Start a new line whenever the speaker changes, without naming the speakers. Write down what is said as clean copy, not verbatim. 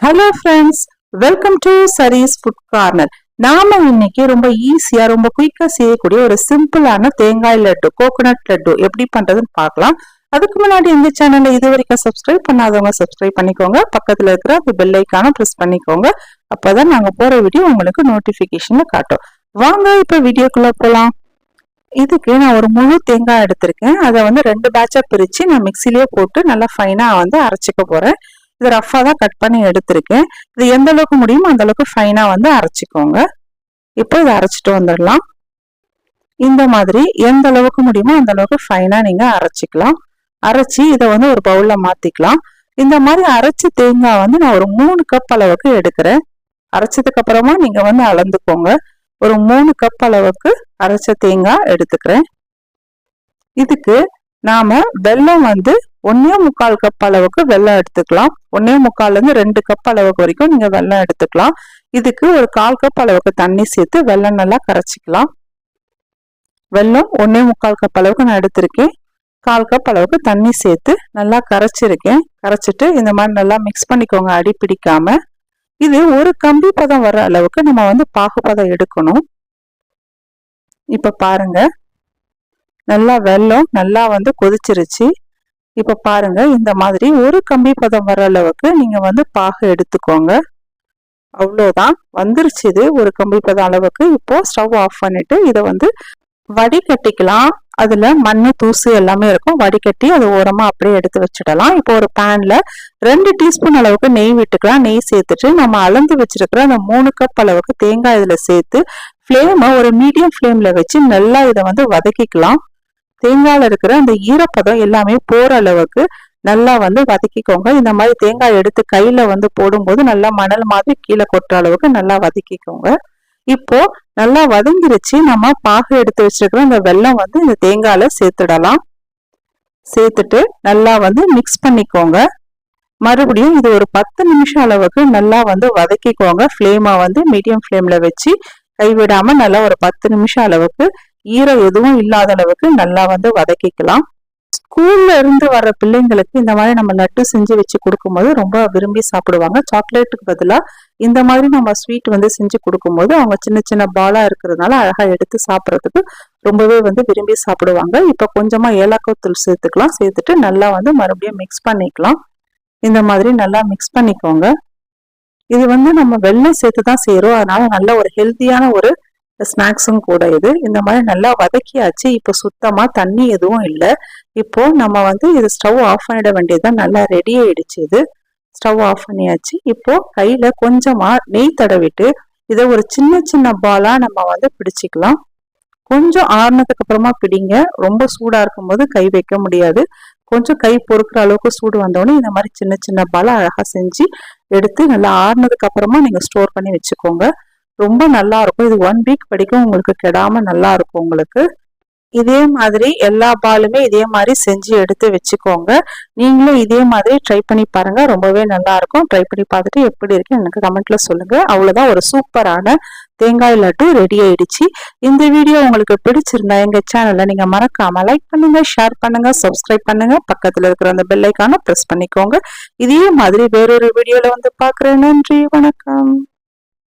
Hello friends, welcome to sarees food corner. நாம இன்னைக்கு ரொம்ப ஈஸியா ரொம்ப குயிக்கா செய்யக்கூடிய ஒரு சிம்பிளான தேங்காய் லட்டு, கோகோனட் லட்டு எப்படி பண்றதுன்னு பார்க்கலாம். அதுக்கு முன்னாடி இந்த சேனலை இது வரைக்கும் சப்ஸ்கிரைப் பண்ணாதவங்க சப்ஸ்கிரைப் பண்ணிக்கோங்க. பக்கத்துல இருக்கிற அந்த பெல் ஐக்கான பிரஸ் பண்ணிக்கோங்க. அப்பதான் நாங்க போற வீடியோ உங்களுக்கு நோட்டிபிகேஷன்ல காட்டும். வாங்க இப்ப வீடியோக்குள்ள போலாம். இதுக்கு நான் ஒரு முழு தேங்காய் எடுத்திருக்கேன். அதை வந்து 2 பேட்சா பிரிச்சு நான் மிக்சிலேயே போட்டு நல்லா ஃபைனா வந்து அரைச்சிக்க போறேன். இது ரஃபா தான் கட் பண்ணி எடுத்திருக்கேன். இது எந்த அளவுக்கு முடியுமோ அந்த அளவுக்கு ஃபைனா வந்து அரைச்சிக்கோங்க. இப்போ இதை அரைச்சிட்டு வந்துடலாம். இந்த மாதிரி எந்த அளவுக்கு முடியுமோ அந்த அளவுக்கு ஃபைனா நீங்க அரைச்சிக்கலாம். அரைச்சி இதை வந்து ஒரு பவுல்ல மாத்திக்கலாம். இந்த மாதிரி அரைச்ச தேங்காய் வந்து நான் ஒரு 3 கப் அளவுக்கு எடுக்கிறேன். அரைச்சதுக்கு அப்புறமா நீங்க வந்து அளந்துக்கோங்க. ஒரு 3 கப் அளவுக்கு அரைச்ச தேங்காய் எடுத்துக்கிறேன். இதுக்கு நாம வெல்லம் வந்து 1.25 கப் அளவுக்கு வெல்லம் எடுத்துக்கலாம். 1.25 இருந்து 2 கப் அளவுக்கு வரைக்கும் நீங்க வெல்லம் எடுத்துக்கலாம். இதுக்கு ஒரு 1/4 கப் அளவுக்கு தண்ணி சேர்த்து வெல்லம் நல்லா கரைச்சிக்கலாம். வெல்லம் 1.25 கப் அளவுக்கு நான் எடுத்திருக்கேன். 1/4 கப் அளவுக்கு தண்ணி சேர்த்து நல்லா கரைச்சிருக்கேன். கரைச்சிட்டு இந்த மாதிரி நல்லா மிக்ஸ் பண்ணிக்கோங்க, அடி பிடிக்காம. இது ஒரு கம்பி பதம் வர அளவுக்கு நம்ம வந்து பாகுபதம் எடுக்கணும். இப்ப பாருங்க, நல்லா வெல்லம் நல்லா வந்து கொதிச்சிருச்சு. இப்ப பாருங்க, இந்த மாதிரி ஒரு கம்பி பதம் வர அளவுக்கு நீங்க வந்து பாகு எடுத்துக்கோங்க. அவ்வளவுதான், வந்துருச்சு. இது ஒரு கம்பி பதம் அளவுக்கு. இப்போ ஸ்டவ் ஆஃப் பண்ணிட்டு இதை வந்து வடிகட்டிக்கலாம். அதுல மண்ணு தூசு எல்லாமே இருக்கும். வடிகட்டி அது ஓரமா அப்படியே எடுத்து வச்சிடலாம். இப்போ ஒரு பேன்ல 2 டீஸ்பூன் அளவுக்கு நெய் விட்டுக்கலாம். நெய் சேர்த்துட்டு நம்ம அளந்து வச்சிருக்கிற அந்த 3 கப் அளவுக்கு தேங்காய் இதுல சேர்த்து ஃப்ளேமை ஒரு மீடியம் ஃப்ளேம்ல வச்சு நல்லா இதை வந்து வதக்கிக்கலாம். தேங்காயில இருக்கிற அந்த ஈரப்பதம் எல்லாமே போற அளவுக்கு நல்லா வந்து வதக்கிக்கோங்க. இந்த மாதிரி தேங்காய் எடுத்து கையில வந்து போடும்போது நல்லா மணல் மாதிரி கீழே கொட்டுற அளவுக்கு நல்லா வதக்கிக்கோங்க. இப்போ நல்லா வதங்கிருச்சு. நம்ம பாகு எடுத்து வச்சிருக்கிற அந்த வெல்லம் வந்து இந்த தேங்காயில சேர்த்துடலாம். சேர்த்துட்டு நல்லா வந்து மிக்ஸ் பண்ணிக்கோங்க. மறுபடியும் இது ஒரு 10 நிமிஷம் அளவுக்கு நல்லா வந்து வதக்கிக்கோங்க. ஃப்ளேமை வந்து மீடியம் ஃப்ளேம்ல வச்சு கைவிடாம நல்லா ஒரு 10 நிமிஷம் அளவுக்கு ஈரம் எதுவும் இல்லாத அளவுக்கு நல்லா வந்து வதக்கிக்கலாம். ஸ்கூல்ல இருந்து வர்ற பிள்ளைங்களுக்கு இந்த மாதிரி நம்ம லட்டு செஞ்சு வச்சு கொடுக்கும்போது ரொம்ப விரும்பி சாப்பிடுவாங்க. சாக்லேட்டுக்கு பதிலா இந்த மாதிரி நம்ம ஸ்வீட் வந்து செஞ்சு கொடுக்கும்போது அவங்க சின்ன சின்ன பாலா இருக்கிறதுனால அழகா எடுத்து சாப்பிட்றதுக்கு ரொம்பவே வந்து விரும்பி சாப்பிடுவாங்க. இப்ப கொஞ்சமா ஏலக்காய் தூள் சேர்த்துக்கலாம். சேர்த்துட்டு நல்லா வந்து மறுபடியும் மிக்ஸ் பண்ணிக்கலாம். இந்த மாதிரி நல்லா மிக்ஸ் பண்ணிக்கோங்க. இது வந்து நம்ம வெல்லம் சேர்த்து தான் செய்யறோம். அதனால நல்ல ஒரு ஹெல்த்தியான ஒரு ஸ்நாக்ஸும் கூட இது. இந்த மாதிரி நல்லா வதக்கியாச்சு. இப்போ சுத்தமா தண்ணி எதுவும் இல்லை. இப்போ நம்ம வந்து இது ஸ்டவ் ஆஃப் பண்ணிட வேண்டியதுதான். நல்லா ரெடி ஆயிடுச்சு. இது ஸ்டவ் ஆஃப் பண்ணியாச்சு. இப்போ கையில கொஞ்சமா நெய் தடவிட்டு இதை ஒரு சின்ன சின்ன பாலா நம்ம வந்து பிடிச்சிக்கலாம். கொஞ்சம் ஆறுனதுக்கு அப்புறமா பிடிங்க. ரொம்ப சூடா இருக்கும்போது கை வைக்க முடியாது. கொஞ்சம் கை பொறுக்கிற அளவுக்கு சூடு வந்தோடனே இந்த மாதிரி சின்ன சின்ன பாலா அழகா செஞ்சு எடுத்து நல்லா ஆறுனதுக்கு அப்புறமா நீங்க ஸ்டோர் பண்ணி வச்சுக்கோங்க. ரொம்ப நல்லா இருக்கும். இது 1 வீக் வரைக்கும் உங்களுக்கு கெடாம நல்லா இருக்கும் உங்களுக்கு. இதே மாதிரி எல்லா பாலுமே இதே மாதிரி செஞ்சு எடுத்து வச்சுக்கோங்க. நீங்களும் இதே மாதிரி ட்ரை பண்ணி பாருங்க. ரொம்பவே நல்லா இருக்கும். ட்ரை பண்ணி பார்த்துட்டு எப்படி இருக்கு எனக்கு கமெண்ட்ல சொல்லுங்க. அவ்வளவுதான், ஒரு சூப்பரான தேங்காய் லட்டு ரெடி ஆயிடுச்சு. இந்த வீடியோ உங்களுக்கு பிடிச்சிருந்தா எங்க சேனலை நீங்க மறக்காம லைக் பண்ணுங்க, ஷேர் பண்ணுங்க, சப்ஸ்கிரைப் பண்ணுங்க. பக்கத்துல இருக்கிற அந்த பெல் ஐக்கான பிரஸ் பண்ணிக்கோங்க. இதே மாதிரி வேறொரு வீடியோல வந்து பாக்குறேன். நன்றி, வணக்கம்.